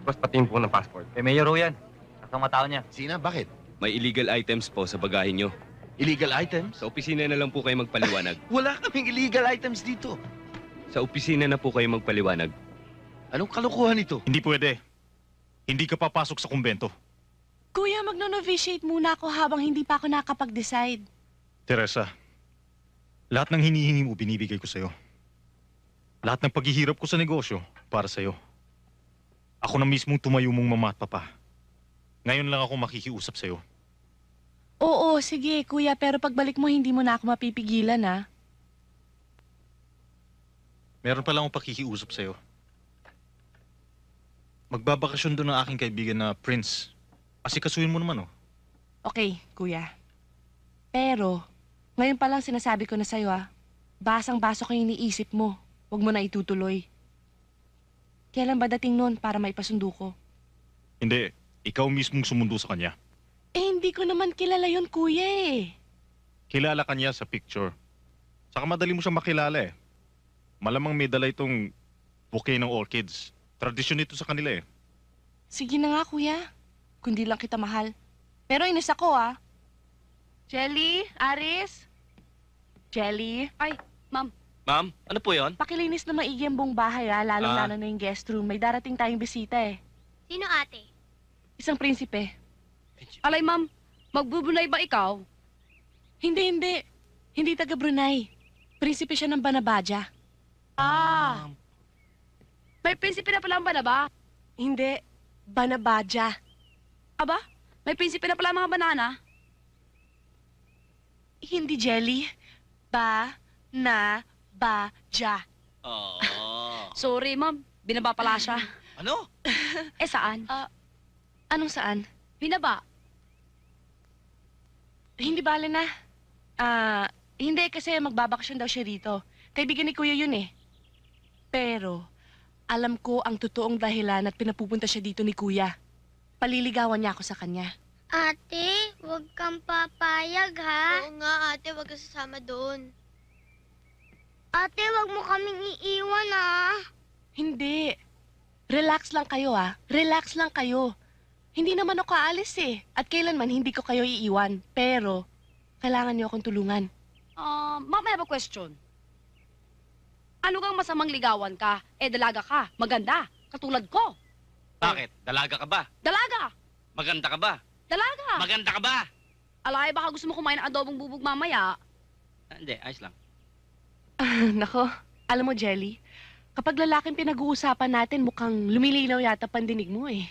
Tapos pati yung po ng passport. Eh, Mayor ho yan. Sakang matao niya. Sina, bakit? May illegal items po sa bagahe nyo. Illegal items? Sa opisina na lang po kayo magpaliwanag. Wala kaming illegal items dito. Sa opisina na po kayo magpaliwanag. Anong kalokohan ito? Hindi pwede. Hindi ka papasok sa kumbento. Kuya, magno-novitiate muna ako habang hindi pa ako nakapag-decide. Teresa, lahat ng hinihingi mo binibigay ko sa'yo. Lahat ng paghihirap ko sa negosyo para sa'yo. Ako na mismong tumayo mong mama at papa. Ngayon lang ako makikiusap sa'yo. Oo, sige, kuya, pero pagbalik mo, hindi mo na ako mapipigilan, ha? Meron pa lang akong pakikiusap sa'yo. Magbabakasyon doon ang aking kaibigan na Prince. Asikasuhin mo naman, oh. Okay, kuya. Pero, ngayon pa lang sinasabi ko na sa'yo, ha? Basang-baso ko yung iniisip mo. Huwag mo na itutuloy. Kailan ba dating noon para maipasundo ko? Hindi, ikaw mismong sumundo sa kanya. Eh, hindi ko naman kilala yon kuya, eh. Kilala ka niya sa picture. Saka madali mo siyang makilala, eh. Malamang may dala itong bouquet ng orchids. Tradisyon ito sa kanila, eh. Sige na nga, kuya. Kundi lang kita mahal. Pero inis ako, ah. Jelly, Aris? Jelly? Ay, Ma'am, ano po yon? pakilinis na maigi ang buong bahay, ah. Lalong-lalo na yung guest room. May darating tayong bisita, eh. Sino ate? Isang prinsipe. Alay, ma'am. Magbubunay ba ikaw? Hindi. Hindi taga Brunei. Prinsipe siya ng Banabaja. Ah. May prinsipe na pala ang ba na ba? Hindi. Banabaja. Aba, may prinsipe na pala ang mga banana. Hindi, Jelly. Ba-na-ba-ja. Sorry, ma'am. Binaba pala siya. Ano? Eh, saan? Anong saan? Binaba. Hindi bale na. Hindi kasi magbabakasyon daw siya rito. Kaibigan ni Kuya yun, eh. Pero, alam ko ang totoong dahilan at pinapupunta siya dito ni Kuya. Paliligawan niya ako sa kanya. Ate, huwag kang papayag, ha? Oo nga, ate, huwag ka sasama doon. Ate, huwag mo kaming iiwan, ha? Hindi. Relax lang kayo, ah. Relax lang kayo. Hindi naman ako aalis, eh. At kailanman hindi ko kayo iiwan. Pero, kailangan niyo akong tulungan. Ma'am, I have a question. Ano kang masamang ligawan ka? Eh, dalaga ka. Maganda. Katulad ko. Bakit? Dalaga ka ba? Dalaga! Maganda ka ba? Dalaga! Maganda ka ba? Alay, baka gusto mo kumain ng adobong bubog mamaya. Hindi, ayos lang. Nako, alam mo, Jelly, kapag lalaking pinag-uusapan natin, mukhang lumilinaw yata pandinig mo, eh.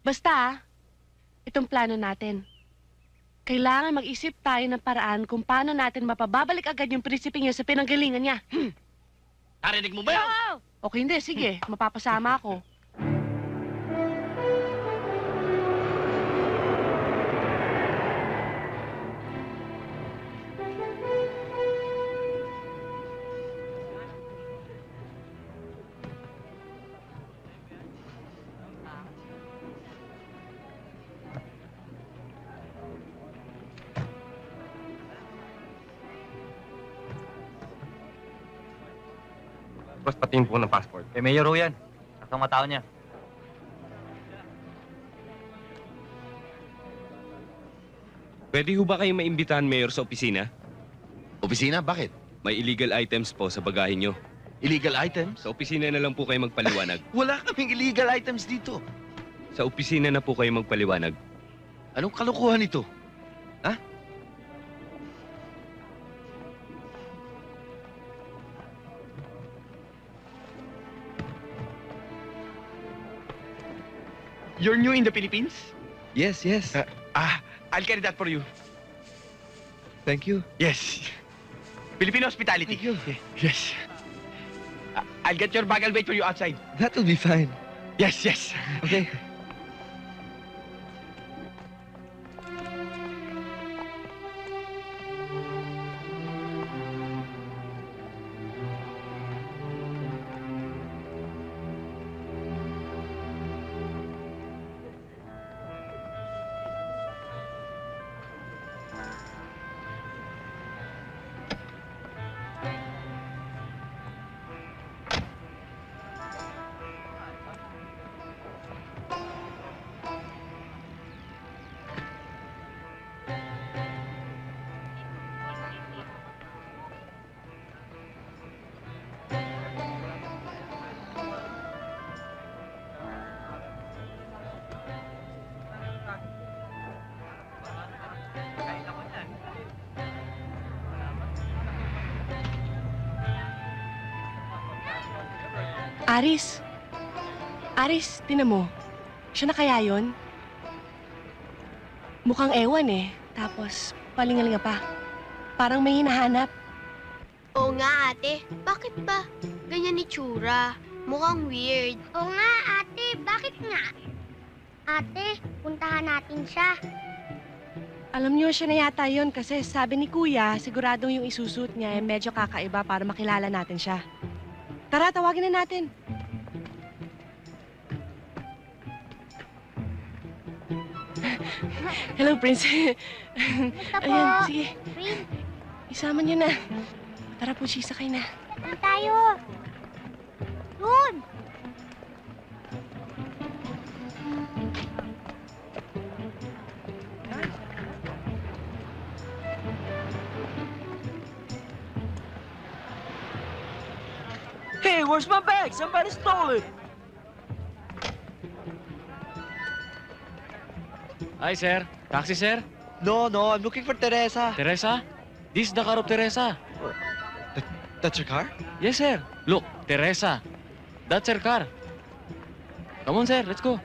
Basta, itong plano natin. Kailangan mag-isip tayo ng paraan kung paano natin mapababalik agad yung prinsipeng niya sa pinanggalingan niya. Narinig mo ba yan? Okay, hindi. Sige, mapapasama ako. Tapos pati yung po ng passport. Eh, Mayor ho yan. Sakang matao niya. Pwede ho ba kayong maimbitahan, Mayor, sa opisina? Opisina, bakit? May illegal items po sa bagahe nyo. Illegal items? Sa opisina na lang po kayo magpaliwanag. Wala kaming illegal items dito. Sa opisina na po kayo magpaliwanag. Anong kalokohan ito? Ha? You're new in the Philippines? Yes, yes. I'll carry that for you. Thank you. Yes. Filipino hospitality. Thank you. Yes. I'll get your bag. I'll wait for you outside. That will be fine. Yes, yes. Okay. Aris. Aris, tinan mo. Siya na kaya yun? Mukhang ewan eh. Tapos, palingal nga pa. Parang may hinahanap. Oo nga, ate. Bakit ba ganyan itsura? Mukhang weird. Oo nga, ate. Bakit nga? Ate, puntahan natin siya. Alam niyo, siya na yata yun kasi sabi ni Kuya, siguradong yung isusuot niya ay medyo kakaiba para makilala natin siya. Tara, tawagin na natin. Hello, Prince. Basta po. Ayan, sige. Prince, Isama niyo na. Tara po, sakay na. saan tayo? Doon! Hey, where's my bag? Somebody stole it. Hi, sir. Taxi, sir. No, I'm looking for Teresa. Teresa? This is the car of Teresa. That's her car? Yes, sir. Look, Teresa. That's her car. Come on, sir. Let's go.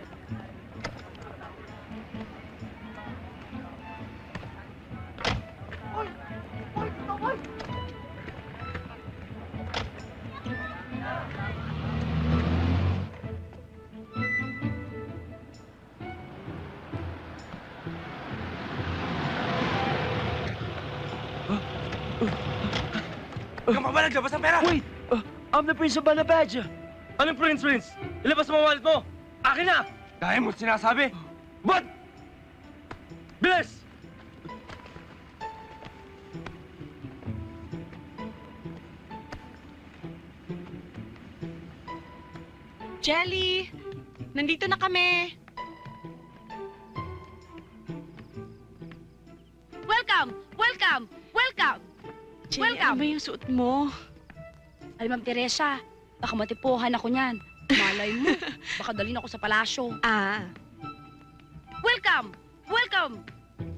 Ikaw pa ba naglabas ng pera? Wait! I'm the Prince of Banabaja. Anong Prince? Ilabas mo ang wallet mo! Akin na! Dahil mo sinasabi. Ba't? Bilis! Jelly! Nandito na kami. Welcome! Welcome! Welcome! Jelly, Welcome. ano ba yung suot mo? Ay, Ma'am Teresa, baka matipuhan ako niyan. Malay mo, baka dalhin ako sa palasyo. Ah, Welcome! Welcome!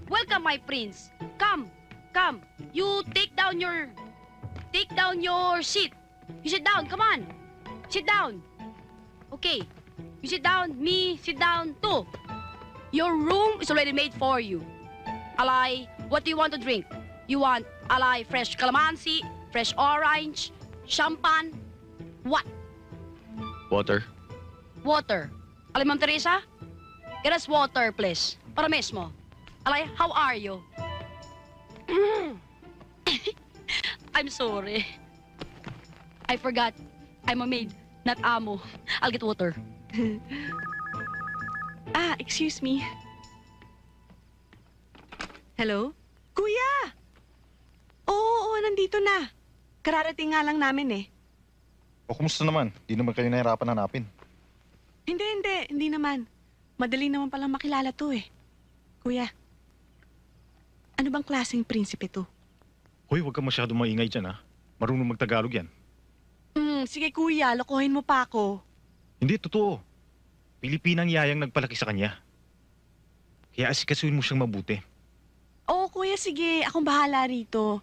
Welcome, my prince. Come! Come! You take down your seat. You sit down, come on. Sit down. Okay. You sit down, me sit down too. Your room is already made for you. Alay, what do you want to drink? You want alay fresh calamansi, fresh orange, champagne? What? Water. Water. Alay, Ma'am Teresa? Get us water, please. Para mismo. Alay, how are you? I'm sorry. I forgot. I'm a maid, not amo. I'll get water. excuse me. Hello? Kuya! Oo, nandito na. Kararating nga lang namin eh. O kumusta naman? Di naman kayo nahirapan hanapin. Hindi naman. Madali naman palang makilala to eh. Kuya, ano bang klaseng prinsipe to? Hoy, huwag ka masyadong maingay dyan, ha? Marunong magtagalog yan. Sige kuya, lokohin mo pa ako. Hindi, totoo. Pilipinang yayang nagpalaki sa kanya. Kaya asikasuhin mo siyang mabuti. Oo kuya, sige. Akong bahala rito.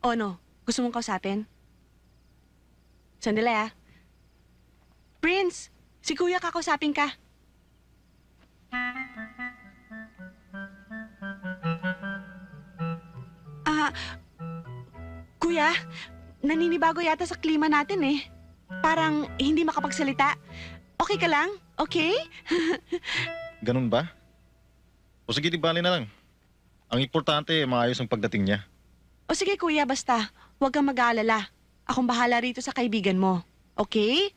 O no, gusto mong kausapin? Sandali ah. Prince, si kuya kakausapin ka. Kuya, naninibago yata sa klima natin eh. Parang hindi makapagsalita. Okay ka lang? Okay? Ganun ba? O sige, di bali na lang. Ang importante, maayos ang pagdating niya. O sige kuya, basta. Huwag kang mag-aalala. Akong bahala rito sa kaibigan mo. Okay?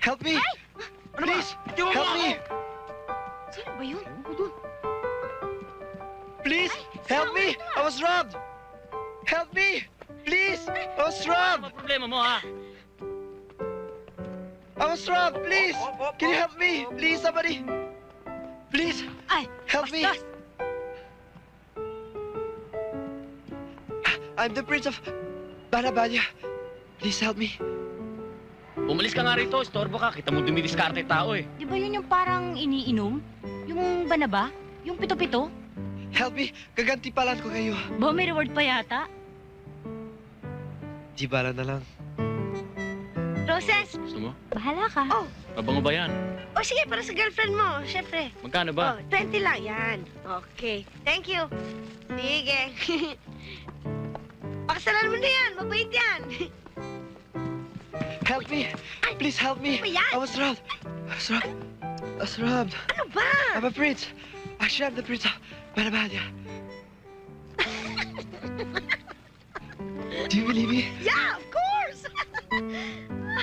Help me! Please! Help me! Sino ba yun? Please! Help me! I was robbed! Help me! Please! I was robbed! Problema mo, ha? I was robbed! Please! Can you help me? Please, somebody! Please! Ay, Help me! bastos! I'm the Prince of Banabaja. Please help me. Umalis ka nga rito, istorbo ka. Kita mo dumidiskarte tao eh. Di ba yun yung parang iniinom? Yung banaba? Yung pito-pito? Help me! Gagantipalan ko kayo. Ba, may reward pa yata? Di bala na lang. Roses, Gusto mo? bahala ka. Oh. Mabango ba yan? O sige, para sa girlfriend mo, syempre. Magkano ba? Oh, 20 lang yan. Okay. Thank you. Sige. Pakasalan mo na yan. Mabait yan. Help me! Please help me! Ano ba yan? I was robbed! I was robbed! Ano ba? I'm a prince! Actually, I'm the prince of Banabadia. Do you believe me? Yeah, of course.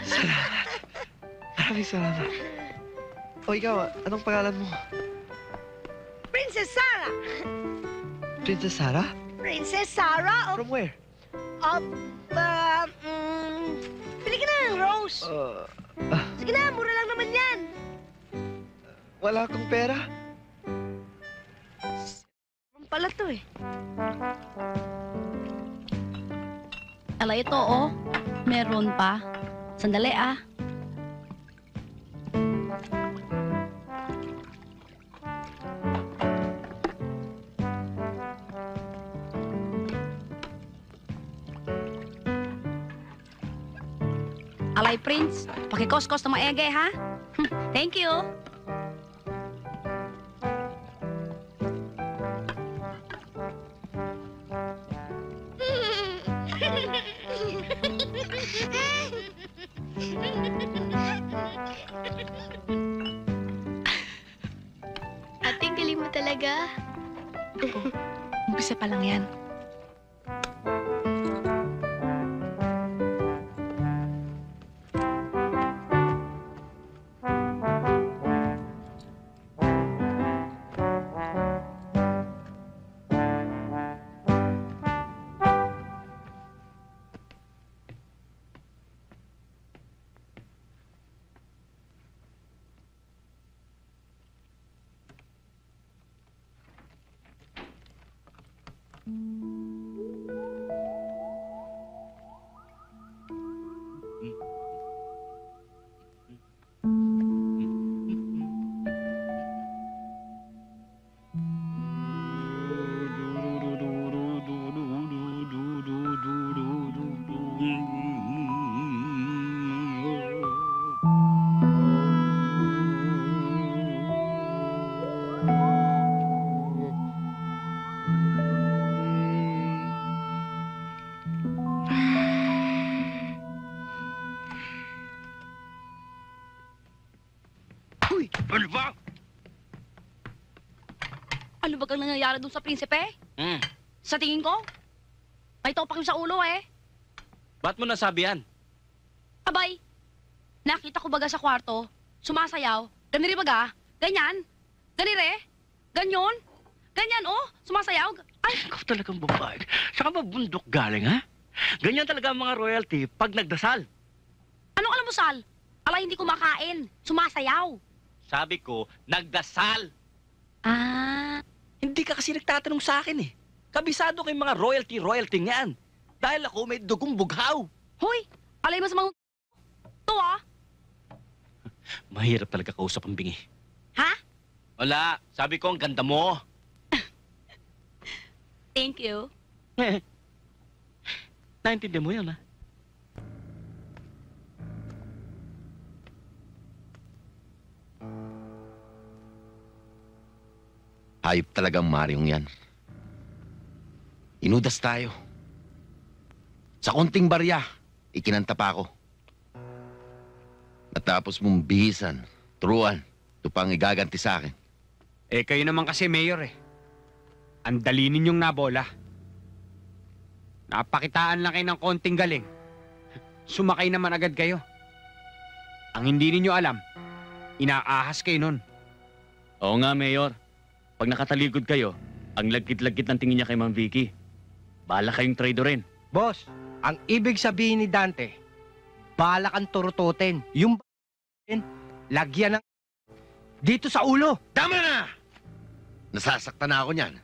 Salamat. Maraming salamat. O ikaw, anong pangalan mo? Princess Sarah. Princess Sarah? Princess Sarah of... From where? Pili ka na ng rose. Sige na, mura lang naman yan. Wala akong pera. Ang pala to eh. Ala, ito, oh. Meron pa. Sandali, ah. Alay, Prince. Pakikos-kos na maege, ha? Thank you. Ate, galing mo talaga. Umpisa pa lang yan. Ano ba? Ano ba kang nangyayari dun sa prinsipe? Sa tingin ko, may topak yung sa ulo, eh. Ba't mo nasabi yan? Abay, nakita ko baga sa kwarto, sumasayaw, ganiri baga, ganyan, ganire, ganyon, ganyan, oh, sumasayaw. Ay, Ikaw talagang babae. Saan ka ba bundok galing, ha? Ganyan talaga ang mga royalty pag nagdasal. anong alamusal? Alay, hindi kumakain, sumasayaw. Sabi ko, nagdasal. Ah, Hindi ka kasi nagtatanong sa akin, eh. Kabisado ko yung mga royalty niyan. Dahil ako may dugong bughaw. hoy, alay mas mga to, ah. Mahirap talaga kausap ang bingi. Ha? Wala. Sabi ko, ang ganda mo. Thank you. Naintindihan mo yun, ha? Hayop talagang Maryong yan. Inudas tayo. Sa konting barya, ikinanta pa ako. Natapos mong bihisan, turuan, ito pang igaganti sa akin. Eh, kayo naman kasi, Mayor, eh. Ang dali ninyong nabola. Napakitaan lang kayo ng konting galing. Sumakay naman agad kayo. Ang hindi ninyo alam, inaahas kayo nun. Oo nga, Mayor. Pag nakatalikod kayo, ang lagkit-lagkit ng tingin niya kay Ma'am Vicky. Bahala kayong trader rin. Boss, ang ibig sabihin ni Dante, balak ang turututin. Yung lagyan ng dito sa ulo. Tama na! Nasasaktan na ako niyan.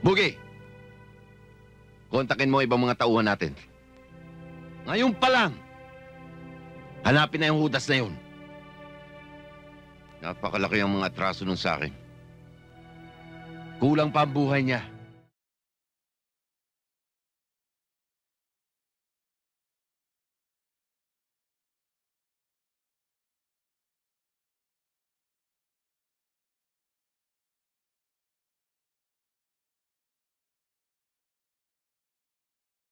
Bugi! Kontakin mo ibang mga tauhan natin. Ngayon pa lang, hanapin na yung hudas na yun. Napakalaki ang mga atraso nun sa akin. Kulang pa ang buhay niya.